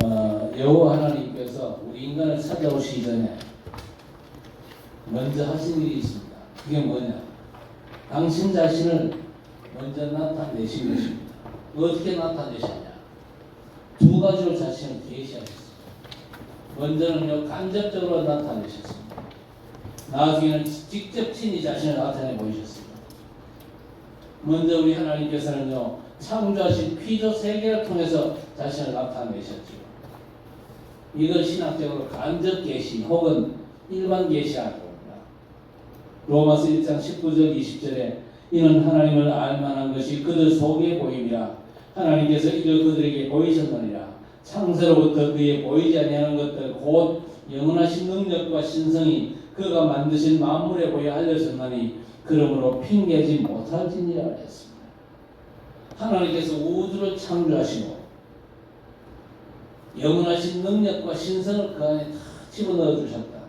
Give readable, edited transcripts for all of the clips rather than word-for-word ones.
여호와 하나님께서 우리 인간을 찾아오시기 전에 먼저 하신 일이 있습니다. 그게 뭐냐? 당신 자신을 먼저 나타내신 것입니다. 어떻게 나타내셨냐? 두 가지로 자신을 계시하셨습니다. 먼저는요, 간접적으로 나타내셨습니다. 나중에는 직접 친히 자신을 나타내 보이셨습니다. 먼저 우리 하나님께서는요, 창조하신 피조 세계를 통해서 자신을 나타내셨죠. 이걸 신학적으로 간접 계시 혹은 일반 계시라고 합니다. 로마서 1장 19절 20절에 이는 하나님을 알만한 것이 그들 속에 보임이라 하나님께서 이를 그들에게 보이셨느니라. 창세로부터 그에 보이지 아니하는 것들 곧 영원하신 능력과 신성이 그가 만드신 만물에 보여 알려졌나니 그러므로 핑계지 못할지니라 했습니다. 하나님께서 우주를 창조하시고 영원하신 능력과 신성을 그 안에 다 집어넣어 주셨다.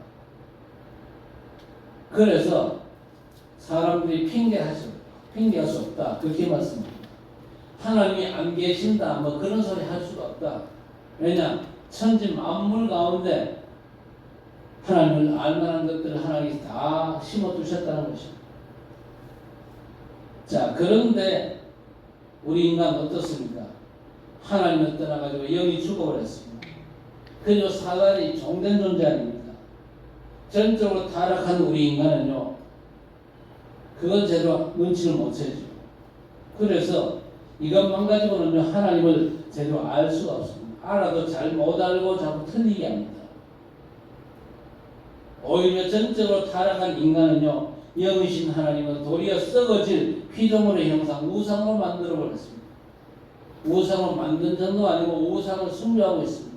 그래서 사람들이 핑계할 수 없다. 그렇게 말씀합니다. 하나님이 안 계신다. 뭐 그런 소리 할 수가 없다. 왜냐? 천지 만물 가운데 하나님을 알만한 것들을 하나님이 다 심어두셨다는 것입니다. 자, 그런데 우리 인간 어떻습니까? 하나님을 떠나가지고 영이 죽어버렸습니다. 그리고 사단이 종된 존재 아닙니까? 전적으로 타락한 우리 인간은요, 그건 제대로 눈치를 못 채죠. 그래서 이것만 가지고는요, 하나님을 제대로 알 수가 없습니다. 알아도 잘 못 알고 자꾸 틀리게 합니다. 오히려 전적으로 타락한 인간은요, 영이신 하나님은 도리어 썩어질 피조물의 형상, 우상으로 만들어 버렸습니다. 우상을 만든 정도 아니고 우상을 숭배하고 있습니다.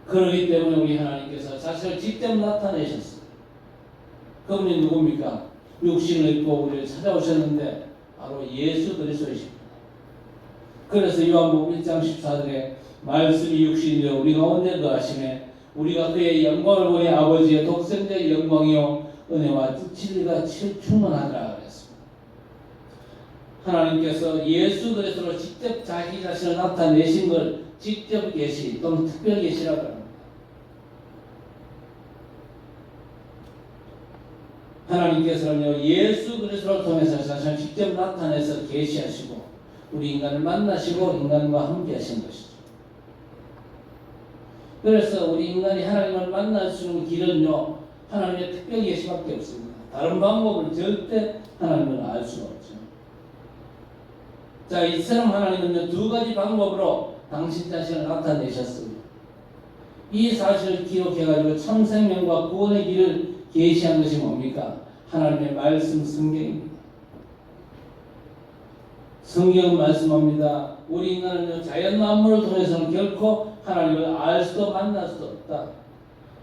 그렇기 때문에 우리 하나님께서 자신을 직접 나타내셨습니다. 그분이 누굽니까? 육신을 입고 우리를 찾아오셨는데 바로 예수 그리스도이십니다. 그래서 요한복음 1장 14절에 말씀이 육신이 되어 우리 가운데 거하심에 우리가 그의 영광을 보니 아버지의 독생자의 영광이요 은혜와 진리가 충만하더라 그랬습니다. 하나님께서 예수 그리스도로 직접 자기 자신을 나타내신 걸 직접 계시 또는 특별 계시라고 합니다. 하나님께서는요, 예수 그리스도를 통해서 자신을 직접 나타내서 계시하시고 우리 인간을 만나시고 인간과 함께 하신 것이죠. 그래서 우리 인간이 하나님을 만날 수 있는 길은요, 하나님의 특별 계시밖에 없습니다. 다른 방법은 절대 하나님을 알 수가 없죠. 자, 이처럼 하나님은요, 두 가지 방법으로 당신 자신을 나타내셨습니다. 이 사실을 기록해가지고 참 생명과 구원의 길을 계시한 것이 뭡니까? 하나님의 말씀 성경입니다. 성경은 말씀합니다. 우리 인간은 자연 만물을 통해서는 결코 하나님을 알 수도 만날 수도 없다.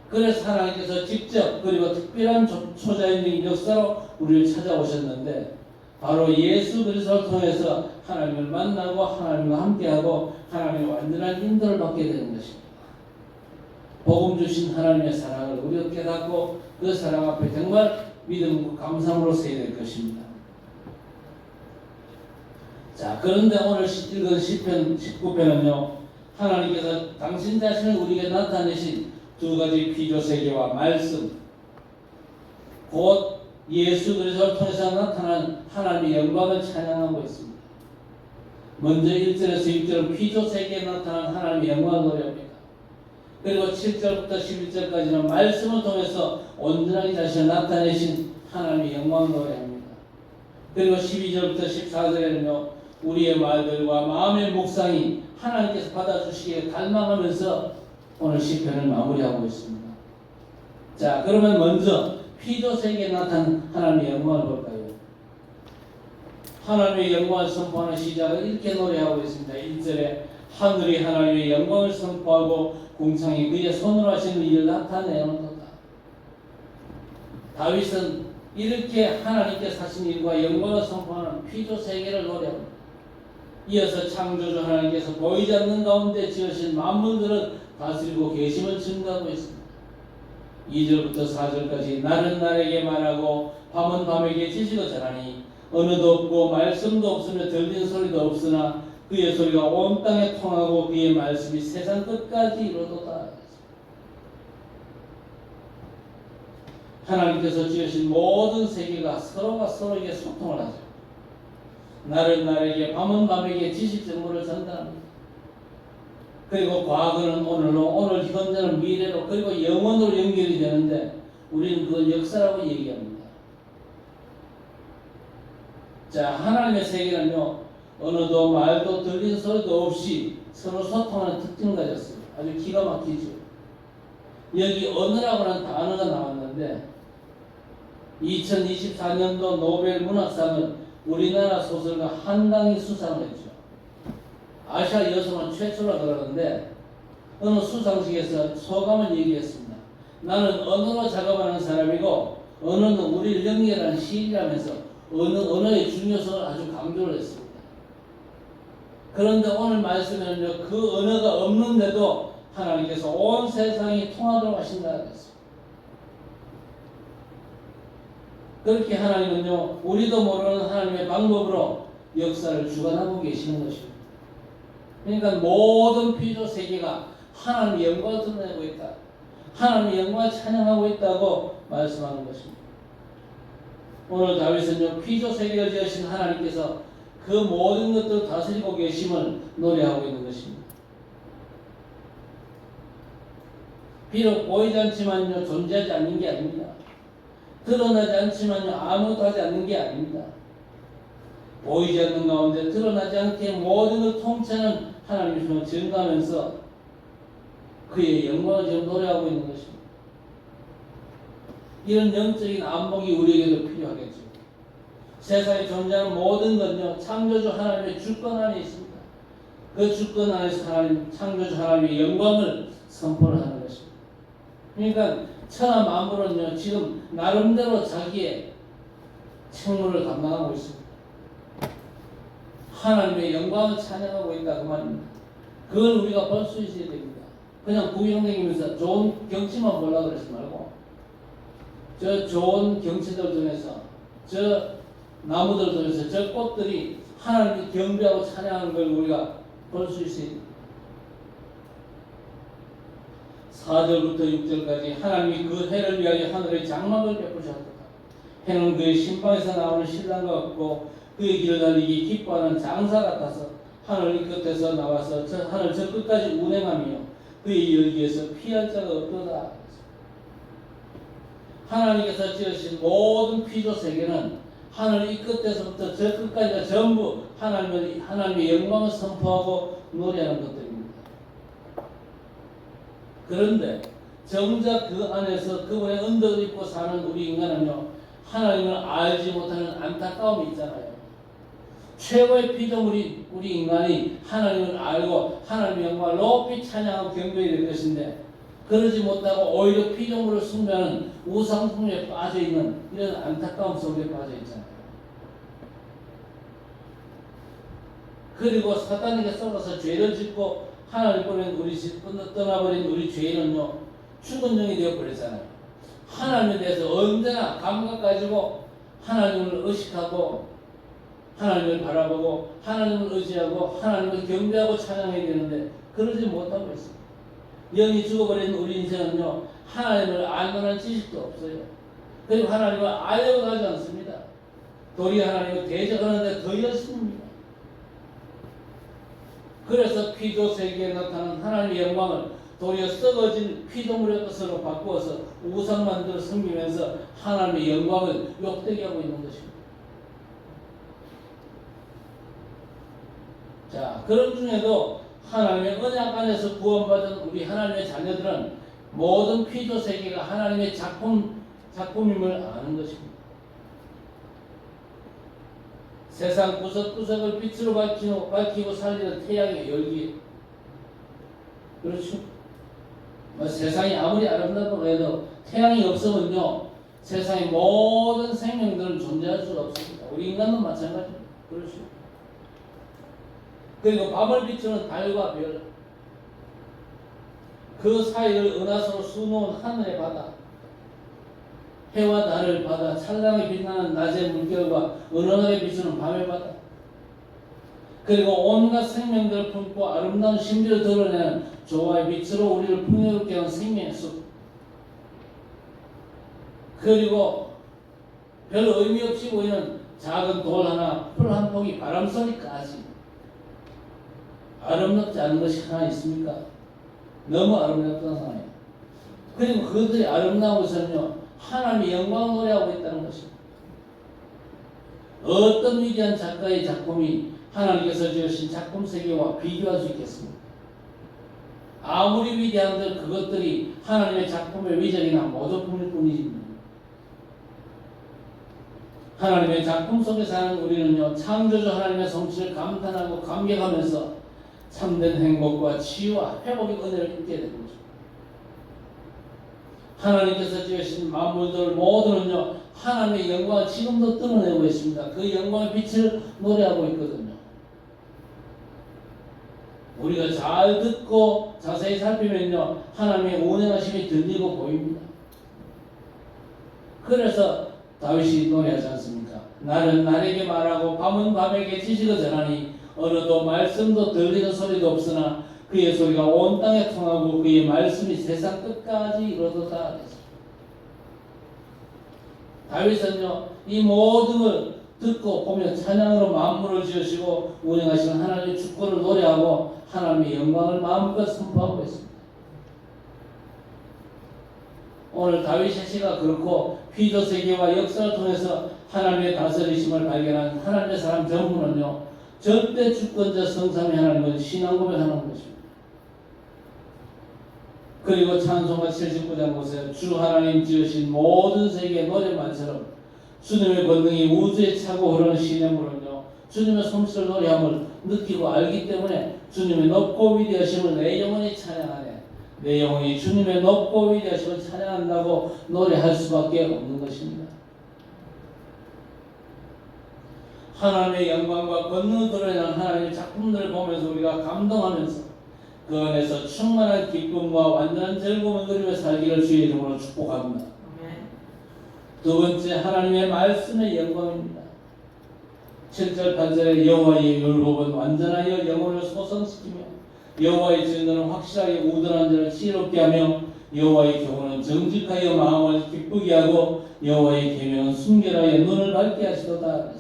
그래서 하나님께서 직접 그리고 특별한 초자연적인 역사로 우리를 찾아오셨는데 바로 예수 그리스도를 통해서 하나님을 만나고 하나님과 함께하고 하나님의 완전한 인도를 받게 되는 것입니다. 복음 주신 하나님의 사랑을 우리가 깨닫고 그 사랑 앞에 정말 믿음과 감사함으로 서야 될 것입니다. 자, 그런데 오늘 읽은 시편 19편은요, 하나님께서 당신 자신을 우리에게 나타내신 두 가지 피조 세계와 말씀, 곧 예수 그리스도를 통해서 나타난 하나님의 영광을 찬양하고 있습니다. 먼저 1절에서 6절은 피조 세계에 나타난 하나님의 영광을 노래합니다. 그리고 7절부터 11절까지는 말씀을 통해서 온전하게 자신을 나타내신 하나님의 영광을 노래합니다. 그리고 12절부터 14절에는요, 우리의 말들과 마음의 묵상이 하나님께서 받아주시기에 갈망하면서 오늘 시편을 마무리하고 있습니다. 자, 그러면 먼저 피조 세계에 나타난 하나님의 영광을 볼까요? 하나님의 영광을 선포하는 시작을 이렇게 노래하고 있습니다. 1절에 하늘이 하나님의 영광을 선포하고 궁창이 그의 손으로 하시는 일을 나타내는도다. 다윗은 이렇게 하나님께서 하신 일과 영광을 선포하는 피조 세계를 노래합니다. 이어서 창조주 하나님께서 보이지 않는 가운데 지으신 만물들을 다스리고 계심을 증거하고 있습니다. 2절부터 4절까지 날은 날에게 말하고 밤은 밤에게 지시고 전하니 어느도 없고 말씀도 없으며 들리는 소리도 없으나 그의 소리가 온 땅에 통하고 그의 말씀이 세상 끝까지 이르도다. 하나님께서 지으신 모든 세계가 서로가 서로에게 소통을 하죠. 날은 날에게, 밤은 밤에게 지식 정보를 전달합니다. 그리고 과거는 오늘로, 오늘 현재는 미래로, 그리고 영원으로 연결이 되는데 우리는 그걸 역사라고 얘기합니다. 자, 하나님의 세계는요, 언어도 말도 들리는 소리도 없이 서로 소통하는 특징을 가졌습니다. 아주 기가 막히죠. 여기 언어라고 하는 단어가 나왔는데 2024년도 노벨 문학상을 우리나라 소설가 한강이 수상을 했죠. 아시아 여성은 최초라 그러는데 어느 수상식에서 소감을 얘기했습니다. 나는 언어로 작업하는 사람이고 언어는 우리를 연결하는 시일이라면서 언어의 중요성을 아주 강조를 했습니다. 그런데 오늘 말씀에는요, 그 언어가 없는데도 하나님께서 온 세상이 통하도록 하신다 그랬습니다. 그렇게 하나님은요, 우리도 모르는 하나님의 방법으로 역사를 주관하고 계시는 것입니다. 그러니까 모든 피조 세계가 하나님의 영광을 드러내고 있다. 하나님의 영광을 찬양하고 있다고 말씀하는 것입니다. 오늘 다윗은요, 피조 세계를 지으신 하나님께서 그 모든 것들을 다스리고 계심을 노래하고 있는 것입니다. 비록 보이지 않지만요, 존재하지 않는 게 아닙니다. 드러나지 않지만요, 아무것도 하지 않는 게 아닙니다. 보이지 않는 가운데 드러나지 않게 모든 걸 통치하는 하나님을 증거하면서 그의 영광을 지금 노래하고 있는 것입니다. 이런 영적인 안목이 우리에게도 필요하겠죠. 세상에 존재하는 모든 건요, 창조주 하나님의 주권 안에 있습니다. 그 주권 안에서 하나님, 창조주 하나님의 영광을 선포를 하는 것입니다. 그러니까 천하 만물은요, 지금 나름대로 자기의 책무를 감당하고 있습니다. 하나님의 영광을 찬양하고 있다 그 말입니다. 그걸 우리가 볼 수 있어야 됩니다. 그냥 구경다니면서 좋은 경치만 보려고 그러지 말고 저 좋은 경치들 중에서 저 나무들 중에서 저 꽃들이 하나님을 경배하고 찬양하는 걸 우리가 볼 수 있어야 됩니다. 4절부터 6절까지 하나님이 그 해를 위하여 하늘에 장막을 베푸셨다. 해는 그의 신방에서 나오는 신랑과 같고 그의 길을 달리기 기뻐하는 장사 같아서 하늘 이 끝에서 나와서 저 하늘 저 끝까지 운행하며 그의 열기에서 피할 자가 없도다. 하나님께서 지으신 모든 피조 세계는 하늘 이 끝에서부터 저 끝까지가 전부 하나님의 영광을 선포하고 노래하는 것들입니다. 그런데 정작 그 안에서 그분의 언덕을 입고 사는 우리 인간은요, 하나님을 알지 못하는 안타까움이 있잖아요. 최고의 피조물이 우리 인간이 하나님을 알고 하나님의 영광을 높이 찬양하고 경배해야 될 것인데 그러지 못하고 오히려 피조물을 숭배하는 우상 숭배에 빠져있는 이런 안타까움 속에 빠져있잖아요. 그리고 사탄에게 썩어서 죄를 짓고 하나님 보낸 우리 떠나버린 우리 죄인은요, 죽은 영이 되어버렸잖아요. 하나님에 대해서 언제나 감각 가지고 하나님을 의식하고 하나님을 바라보고 하나님을 의지하고 하나님을 경배하고 찬양해야 되는데 그러지 못하고 있습니다. 영이 죽어버린 우리 인생은요, 하나님을 알만한 지식도 없어요. 그리고 하나님을 알려고 하지 않습니다. 도리어 하나님을 대적하는데 더 열심입니다. 그래서 피조 세계에 나타난 하나님의 영광을 도리어 썩어진 피조물의 것으로 바꾸어서 우상 만들어 섬기면서 하나님의 영광을 욕되게 하고 있는 것입니다. 자, 그런 중에도 하나님의 언약 안에서 구원받은 우리 하나님의 자녀들은 모든 피조 세계가 하나님의 작품임을 아는 것입니다. 세상 구석구석을 빛으로 밝히고 살리는 태양의 열기. 그렇죠? 세상이 아무리 아름답다고 해도 태양이 없으면요, 세상의 모든 생명들은 존재할 수가 없습니다. 우리 인간도 마찬가지입니다. 그렇죠? 그리고 밤을 비추는 달과 별, 그 사이를 은하수로 수놓은 하늘의 바다, 해와 달을 바다, 찬란하게 빛나는 낮의 물결과 은은하게 비추는 밤의 바다, 그리고 온갖 생명들을 품고 아름다운 신비를 드러내는 조화의 빛으로 우리를 풍요롭게 하는 생명의 숲. 그리고 별 의미 없이 보이는 작은 돌 하나, 풀 한 폭이 바람 소리까지 아름답지 않은 것이 하나 있습니까? 너무 아름답다는 상황이에요. 그리고 그들이 아름다운 것은요, 하나님의 영광을 노래하고 있다는 것입니다. 어떤 위대한 작가의 작품이 하나님께서 지으신 작품 세계와 비교할 수 있겠습니까? 아무리 위대한들 그것들이 하나님의 작품의 위적이나 모조품일 뿐이지. 하나님의 작품 속에 사는 우리는요, 창조주 하나님의 솜씨를 감탄하고 감격하면서 참된 행복과 치유와 회복의 은혜를 입게 되는 거죠. 하나님께서 지으신 만물들 모두는요, 하나님의 영광을 지금도 드러내고 있습니다. 그 영광의 빛을 노래하고 있거든요. 우리가 잘 듣고 자세히 살피면요, 하나님의 운행하심이 들리고 보입니다. 그래서 다윗이 노래하지 않습니까? 나는 날에게 말하고 밤은 밤에게 지식을 전하니 어느도 말씀도 들리는 소리도 없으나 그의 소리가 온 땅에 통하고 그의 말씀이 세상 끝까지 이르도다. 다윗은요, 이 모든 걸 듣고 보며 찬양으로 만물을 지으시고 운행하시는 하나님의 주권을 노래하고 하나님의 영광을 마음껏 선포하고 있습니다. 오늘 다윗의 시가 그렇고 피조 세계와 역사를 통해서 하나님의 다스리심을 발견한 하나님의 사람 전부는요, 절대 주권자 성삼위 하나님을 신앙 고백하는 것입니다. 그리고 찬송가 79장 보세요. 주 하나님 지으신 모든 세계의 노래만처럼 주님의 권능이 우주에 차고 흐르는 시냇물은요, 주님의 솜씨를 노래함을 느끼고 알기 때문에 주님의 높고 위대하심을 내 영혼이 찬양하네. 내 영혼이 주님의 높고 위대하심을 찬양한다고 노래할 수밖에 없는 것입니다. 하나님의 영광과 권능을 드러내는 하나님의 작품들을 보면서 우리가 감동하면서 그 안에서 충만한 기쁨과 완전한 즐거움을 누리며 살기를 주의 이름으로 축복합니다. 두 번째, 하나님의 말씀의 영광입니다. 7절 8절에 여호와의 율법은 완전하여 영혼을 소성시키며 여호와의 증거는 확실하게 우둔한 자를 지혜롭게 하며 여호와의 교훈은 정직하여 마음을 기쁘게 하고 여호와의 계명은 순결하여 눈을 밝게 하시도다.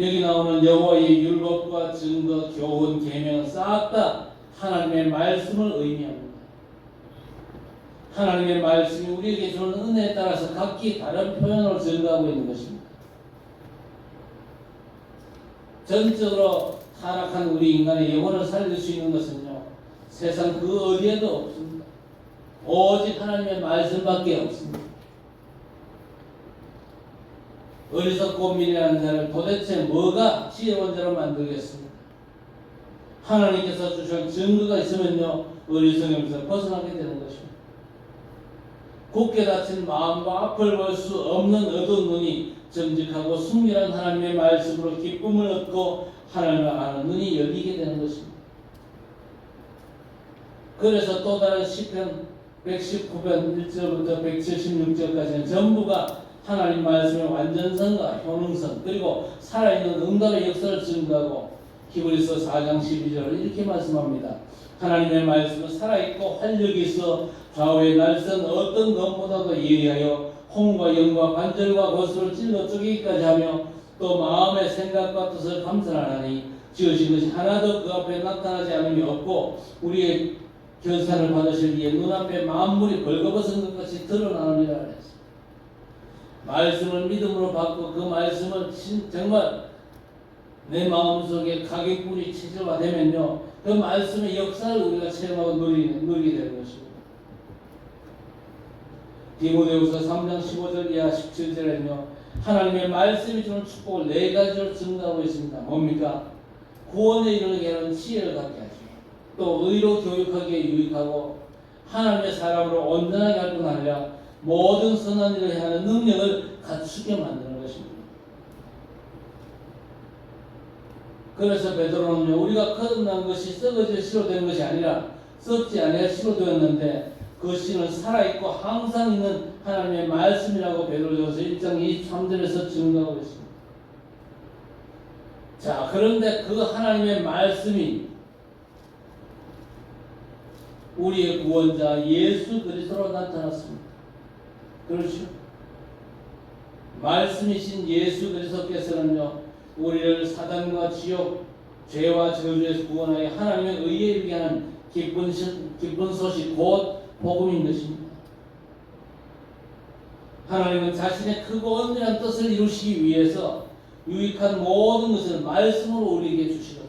여기 나오는 여호와의 율법과 증거, 교훈, 계명 싹 다 하나님의 말씀을 의미합니다. 하나님의 말씀이 우리에게 주는 은혜에 따라서 각기 다른 표현으로 증거하고 있는 것입니다. 전적으로 타락한 우리 인간의 영혼을 살릴 수 있는 것은요, 세상 그 어디에도 없습니다. 오직 하나님의 말씀밖에 없습니다. 어리석고 미련한 자를 도대체 뭐가 지혜로운 자로 만들겠습니까? 하나님께서 주신 증거가 있으면요, 어리석음에서 벗어나게 되는 것입니다. 굳게 닫힌 마음과 앞을 볼 수 없는 어두운 눈이 정직하고 순결한 하나님의 말씀으로 기쁨을 얻고 하나님을 아는 눈이 열리게 되는 것입니다. 그래서 또 다른 시편 119편 1절부터 176절까지는 전부가 하나님 말씀의 완전성과 효능성 그리고 살아있는 응답의 역사를 증거하고 히브리서 4장 12절을 이렇게 말씀합니다. 하나님의 말씀은 살아있고 활력이 있어 좌우의 날선 어떤 것보다도 예리하여 혼과 영과 관절과 고수를 찔러 쪼개기까지 하며 또 마음의 생각과 뜻을 감찰하나니 지으신 것이 하나도 그 앞에 나타나지 않음이 없고 우리의 결산을 받으실 이에 눈앞에 만물이 벌거벗은 것 같이 드러나느니라 했습니다. 말씀을 믿음으로 받고 그 말씀을 정말 내 마음속에 각인꾼이 체질화되면요, 그 말씀의 역사를 우리가 체험하고 누리게 되는 것입니다. 디모데후서 3장 15절 이하 17절에는요, 하나님의 말씀이 주는 축복을 4가지로 증거하고 있습니다. 뭡니까? 구원에 이르게 하는 지혜를 갖게 하시고, 또 의로 교육하기에 유익하고, 하나님의 사람으로 온전하게 할 뿐 아니라 모든 선한 일을 하는 능력을 갖추게 만드는 것입니다. 그래서 베드로는요, 우리가 거듭난 것이 썩어져 씨로 된 것이 아니라 썩지 아니할 씨로 되었는데 그 씨는 살아있고 항상 있는 하나님의 말씀이라고 베드로전서 1장 23절에서 증거하고 있습니다. 자, 그런데 그 하나님의 말씀이 우리의 구원자 예수 그리스도로 나타났습니다. 그렇죠? 말씀이신 예수 그리스도께서는요, 우리를 사단과 지옥, 죄와 저주에서 구원하여 하나님의 의에 이르게 하는 기쁜 소식, 곧 복음인 것입니다. 하나님은 자신의 크고 엄밀한 뜻을 이루시기 위해서 유익한 모든 것을 말씀으로 우리에게 주시거든요.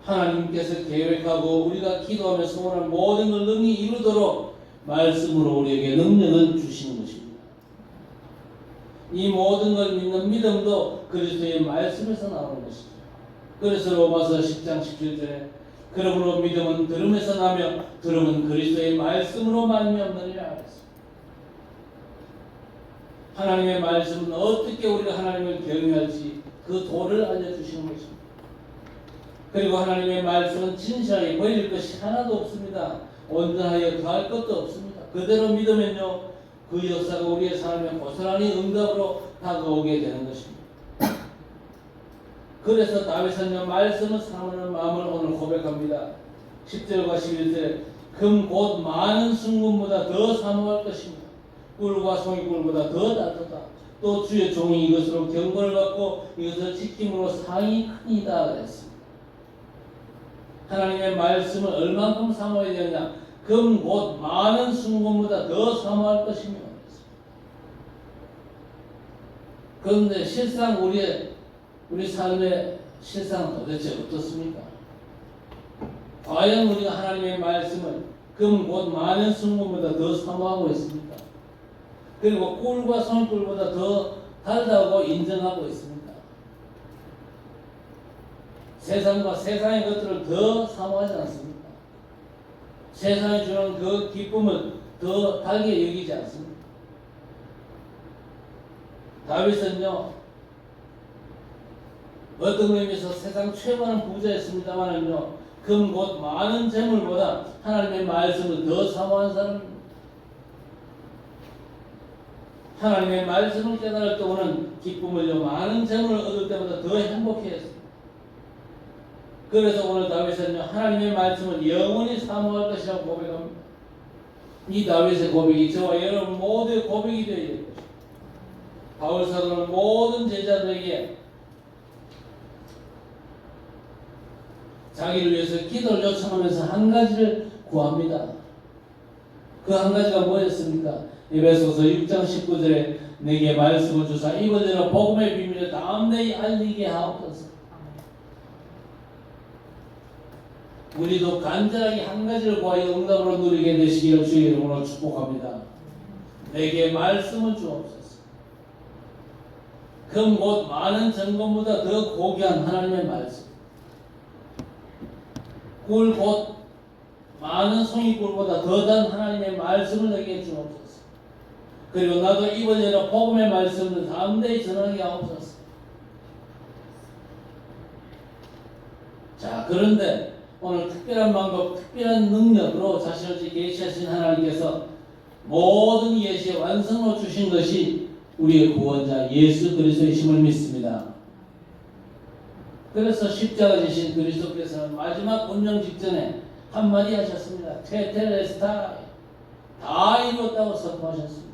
하나님께서 계획하고 우리가 기도하며 소원한 모든 걸 능히 이루도록 말씀으로 우리에게 능력을 주시는 것입니다. 이 모든 걸 믿는 믿음도 그리스도의 말씀에서 나오는 것이죠. 그래서 로마서 10장 17절에 그러므로 믿음은 들음에서 나며 들음은 그리스도의 말씀으로 말미암느니라 하였습니다. 하나님의 말씀은 어떻게 우리가 하나님을 경외할지 그 도를 알려주시는 것입니다. 그리고 하나님의 말씀은 진실하게 버릴 것이 하나도 없습니다. 온전하여 더할 것도 없습니다. 그대로 믿으면요, 그 역사가 우리의 삶에 고스란히 응답으로 다가오게 되는 것입니다. 그래서 다윗은요, 말씀을 사모하는 마음을 오늘 고백합니다. 10절과 11절에 금 곧 많은 순금보다 더 사모할 것입니다. 꿀과 송이꿀보다 더 낫도다. 또 주의 종이 이것으로 경건을 받고 이것을 지킴으로 상이 크니이다 그랬습니다. 하나님의 말씀을 얼만큼 사모해야 되느냐? 금 곧 많은 순금보다 더 사모할 것이며. 그런데 실상 우리 삶의 실상은 도대체 어떻습니까? 과연 우리가 하나님의 말씀을 금 곧 많은 순금보다 더 사모하고 있습니까? 그리고 꿀과 송이꿀보다 더 달다고 인정하고 있습니다. 세상과 세상의 것들을 더 사모하지 않습니다. 세상이 주는 그 기쁨을 더 달게 여기지 않습니다. 다윗은요, 어떤 의미에서 세상 최고는 부자였습니다만은요, 금 곧 많은 재물보다 하나님의 말씀을 더 사모한 사람입니다. 하나님의 말씀을 깨달을 때 오는 기쁨을요, 많은 재물을 얻을 때보다 더 행복해했습니다. 그래서 오늘 다윗은요, 하나님의 말씀을 영원히 사모할 것이라고 고백합니다. 이 다윗의 고백이 저와 여러분 모두의 고백이 되어야 될 것입니다. 바울 사도는 모든 제자들에게 자기를 위해서 기도를 요청하면서 한 가지를 구합니다. 그 한 가지가 뭐였습니까? 에베소서 6장 19절에 내게 말씀을 주사 이번에는 복음의 비밀을 담대히 알리게 하옵소서. 우리도 간절하게 한 가지를 구하여 응답으로 누리게 되시기를 주의 이름으로 축복합니다. 내게 말씀을 주옵소서. 금 곧 많은 정금보다 더 고귀한 하나님의 말씀, 꿀 곧 많은 송이꿀보다 더 단 하나님의 말씀을 내게 주옵소서. 그리고 나도 이번에는 복음의 말씀을 담대히 전하게 하옵소서. 자, 그런데 오늘 특별한 방법, 특별한 능력으로 자신을 계시하신 하나님께서 모든 예시의 완성으로 주신 것이 우리의 구원자 예수 그리스도이심을 믿습니다. 그래서 십자가 지신 그리스도께서는 마지막 운명 직전에 한마디 하셨습니다. 테텔레스타이, 다 이루었다고 선포하셨습니다.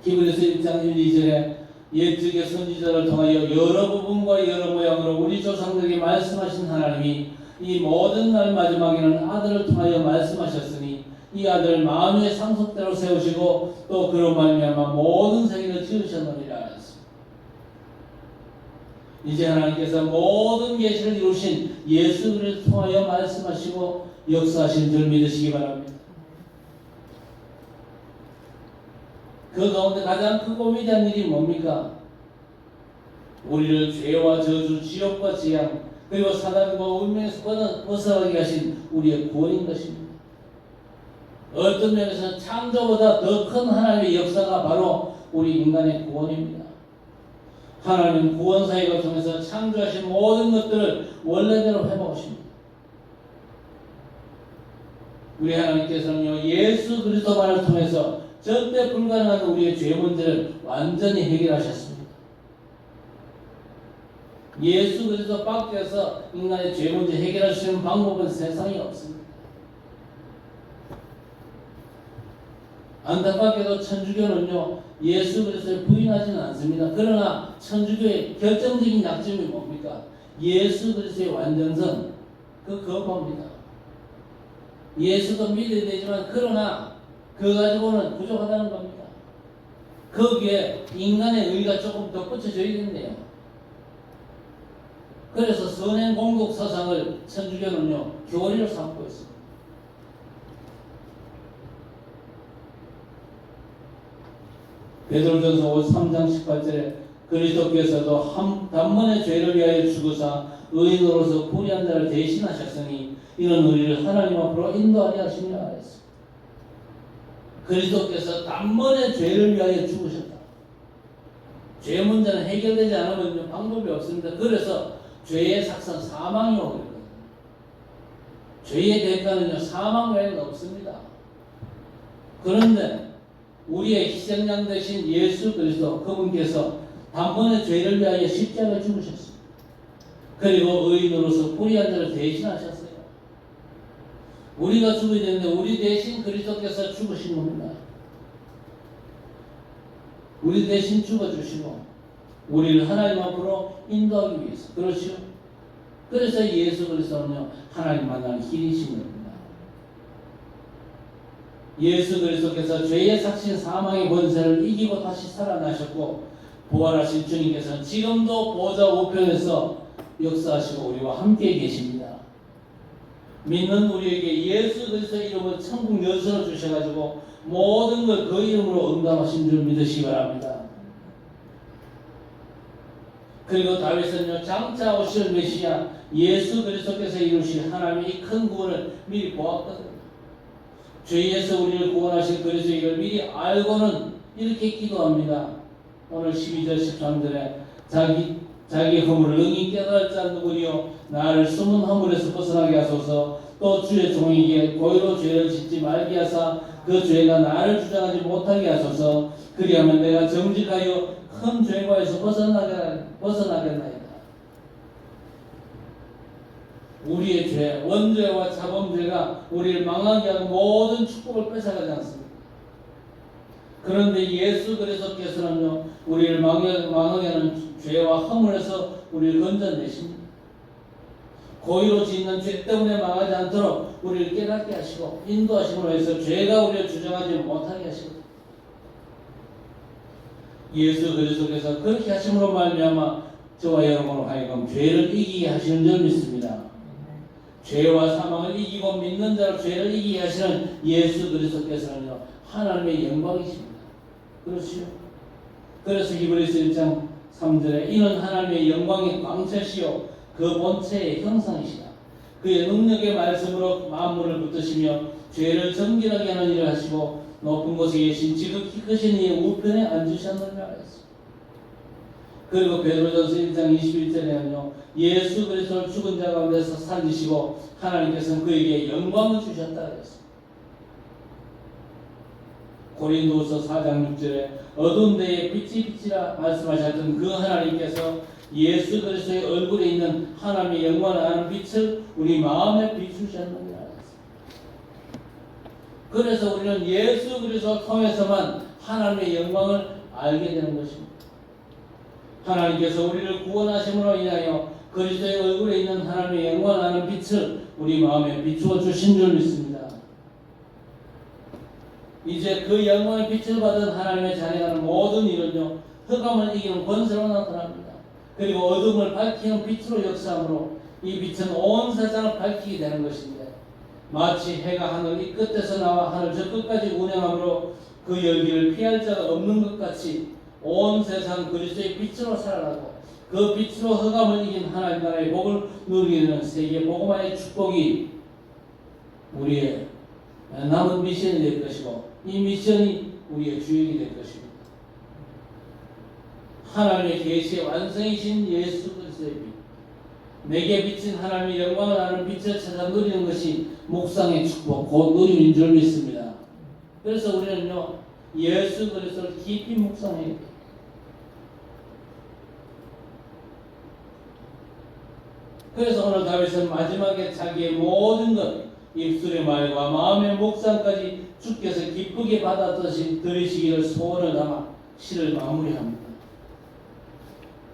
히브리서 1장 1, 2절에 옛적의 선지자를 통하여 여러 부분과 여러 모양으로 우리 조상들에게 말씀하신 하나님이 이 모든 날 마지막에는 아들을 통하여 말씀하셨으니 이 아들을 만유의 상속대로 세우시고 또 그로 말미암아 모든 세계를 지으셨느니라 하였습니다. 이제 하나님께서 모든 계시를 이루신 예수 그리스도를 통하여 말씀하시고 역사하신 줄 믿으시기 바랍니다. 그 가운데 가장 크고 위대한 일이 뭡니까? 우리를 죄와 저주, 지옥과 재앙, 그리고 사단과 운명에서 벗어나게 하신 우리의 구원인 것입니다. 어떤 면에서는 창조보다 더 큰 하나님의 역사가 바로 우리 인간의 구원입니다. 하나님은 구원 사역을 통해서 창조하신 모든 것들을 원래대로 회복하십니다. 우리 하나님께서는요, 예수 그리스도만을 통해서 절대 불가능한 우리의 죄 문제를 완전히 해결하셨습니다. 예수 그리스도 밖에서 인간의 죄 문제 해결할 수 있는 방법은 세상에 없습니다. 안타깝게도 천주교는요, 예수 그리스도를 부인하지는 않습니다. 그러나 천주교의 결정적인 약점이 뭡니까? 예수 그리스도의 완전성, 거부합니다. 예수도 믿어야 되지만 그러나 그거 가지고는 부족하다는 겁니다. 거기에 인간의 의가 조금 덧붙여져야겠네요. 그래서 선행 공덕 사상을 천주교는요, 교리로 삼고 있습니다. 베드로전서 3장 18절에 그리스도께서도 단번에 죄를 위하여 죽으사 의인으로서 불의한 자를 대신하셨으니 이는 우리를 하나님 앞으로 인도하려 하심이라 하였습니다. 그리스도께서 단번에 죄를 위하여 죽으셨다. 죄 문제는 해결되지 않으면 방법이 없습니다. 그래서 죄의 삭선 사망이 오게 됩니다. 죄의 대가는요, 사망 외에는 없습니다. 그런데 우리의 희생양 되신 예수 그리스도 그분께서 단번에 죄를 위하여 십자가에 죽으셨습니다. 그리고 의인으로서 불의한 자를 대신하셨어요. 우리가 죽어야 되는데 우리 대신 그리스도께서 죽으신 겁니다. 우리 대신 죽어주시고 우리를 하나님 앞으로 인도하기 위해서. 그렇죠? 그래서 예수 그리스도는요, 하나님 만나는 길이신 겁니다. 예수 그리스도께서 죄의 삭신 사망의 권세를 이기고 다시 살아나셨고 부활하신 주님께서는 지금도 보좌 우편에서 역사하시고 우리와 함께 계십니다. 믿는 우리에게 예수 그리스도의 이름을 천국 열쇠로 주셔가지고 모든 걸 그 이름으로 응답하신 줄 믿으시기 바랍니다. 그리고 다윗은요, 장차 오실 메시아 예수 그리스도께서 이루신 하나님의 이 큰 구원을 미리 보았거든요. 죄에서 우리를 구원하신 그리스도의 이를 미리 알고는 이렇게 기도합니다. 오늘 12절 13절에 자기 허물을 능히 깨달을 자 누구리요 나를 숨은 허물에서 벗어나게 하소서. 또 주의 종에게 고의로 죄를 짓지 말게 하사 그 죄가 나를 주장하지 못하게 하소서. 그리하면 내가 정직하여 큰 죄과에서 벗어나겠나이다. 우리의 죄, 원죄와 자범죄가 우리를 망하게 하고 모든 축복을 뺏어가지 않습니다. 그런데 예수 그리스도께서는요, 우리를 망하게 하는 죄와 허물에서 우리를 건져내십니다. 고의로 짓는 죄 때문에 망하지 않도록 우리를 깨닫게 하시고 인도하심으로 해서 죄가 우리를 주장하지 못하게 하시고 예수 그리스도께서 그렇게 하심으로 말미암아 저와 여러분을 하여금 죄를 이기게 하시는 줄 믿습니다. 죄와 사망을 이기고 믿는 자로 죄를 이기게 하시는 예수 그리스도께서는요, 하나님의 영광이십니다. 그렇지요? 그래서 히브리서 1장 3절에 이는 하나님의 영광의 광채시요 그 본체의 형상이시다. 그의 능력의 말씀으로 만물을 붙드시며 죄를 정결하게 하는 일을 하시고 높은 곳에 계신 지극히 크신 이의 우편에 앉으셨느니라 하였습니다. 그리고 베드로전서 1장 21절에는요, 예수 그리스도를 죽은 자 가운데서 살리시고 하나님께서는 그에게 영광을 주셨다 그랬습니다. 고린도서 4장 6절에 어두운 데에 빛이 빛이라 말씀하셨던 그 하나님께서 예수 그리스도의 얼굴에 있는 하나님의 영광을 아는 빛을 우리 마음에 비추셨느니라 했습니다. 그래서 우리는 예수 그리스도를 통해서만 하나님의 영광을 알게 되는 것입니다. 하나님께서 우리를 구원하심으로 인하여 그리스도의 얼굴에 있는 하나님의 영광을 아는 빛을 우리 마음에 비추어 주신 줄 믿습니다. 이제 그 영광의 빛을 받은 하나님의 자녀가 하는 모든 일은요, 흑암을 이기는 권세로 나타납니다. 그리고 어둠을 밝히는 빛으로 역사하므로 이 빛은 온 세상을 밝히게 되는 것인데 마치 해가 하늘 이 끝에서 나와 하늘 저 끝까지 운행하므로 그 열기를 피할 자가 없는 것 같이 온 세상 그리스도의 빛으로 살아나고 그 빛으로 흑암을 이긴 하나님 나라의 복을 누리게 되는 세계 복음화의 축복이 우리의 남은 미션이 될 것이고 이 미션이 우리의 주역이 될 것입니다. 하나님의 계시의 완성이신 예수 그리스도의 빛, 내게 비친 하나님의 영광을 아는 빛을 찾아 누리는 것이 묵상의 축복, 곧 누림인 줄 믿습니다. 그래서 우리는요, 예수 그리스도를 깊이 묵상해야 돼요. 그래서 오늘 다윗은 마지막에 자기의 모든 것, 입술의 말과 마음의 묵상까지 주께서 기쁘게 받아들이시 들으시기를 소원을 담아 시를 마무리합니다.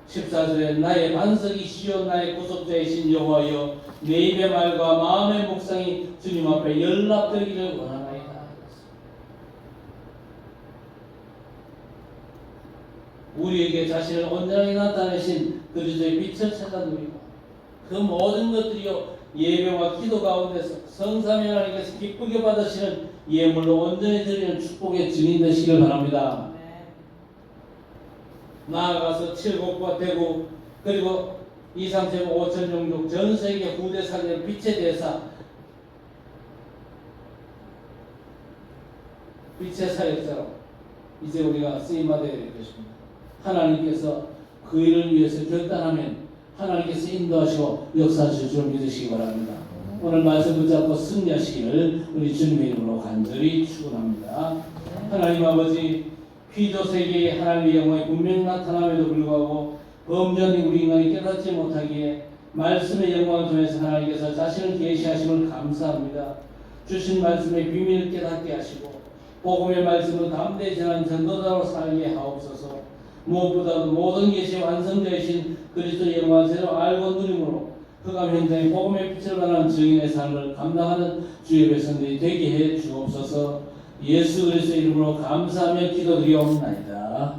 14절에 나의 반석이시여 나의 구속자이신 여호와여 내 입의 말과 마음의 묵상이 주님 앞에 연락되기를 원하나이다. 우리에게 자신을 온전하게 나타내신 그리스도의 빛을 찾아 누리고 그 모든 것들이요 예배와 기도 가운데서 성삼위 하나님께서 기쁘게 받으시는 예물로 온전히 드리는 축복의 증인 되시길 바랍니다. 나아가서 칠곡과 대구 그리고 2, 3, 7, 5천 종족 전 세계 후대 살릴 빛의 대사 빛의 사역자로 이제 우리가 쓰임받아야 될 것입니다. 하나님께서 그 일을 위해서 결단하면 하나님께서 인도하시고 역사하실 줄 믿으시기 바랍니다. 오늘 말씀 붙잡고 승리하시기를 우리 주님의 이름으로 간절히 축원합니다. 하나님 아버지 피조 세계의 하나님의 영광이 분명히 나타남에도 불구하고 범전이 우리 인간이 깨닫지 못하기에 말씀의 영광을 통해서 하나님께서 자신을 계시하심을 감사합니다. 주신 말씀의 비밀을 깨닫게 하시고 복음의 말씀을 담대히 전하는 전도자로 살게 하옵소서. 무엇보다도 모든 계시의 완성되신 그리스도의 영광을 새로 알고 누림으로 흑암 현장의 복음의 빛을 발하는 증인의 삶을 감당하는 주의 백성들이 되게 해 주옵소서. 예수 그리스도의 이름으로 감사하며 기도드리옵나이다.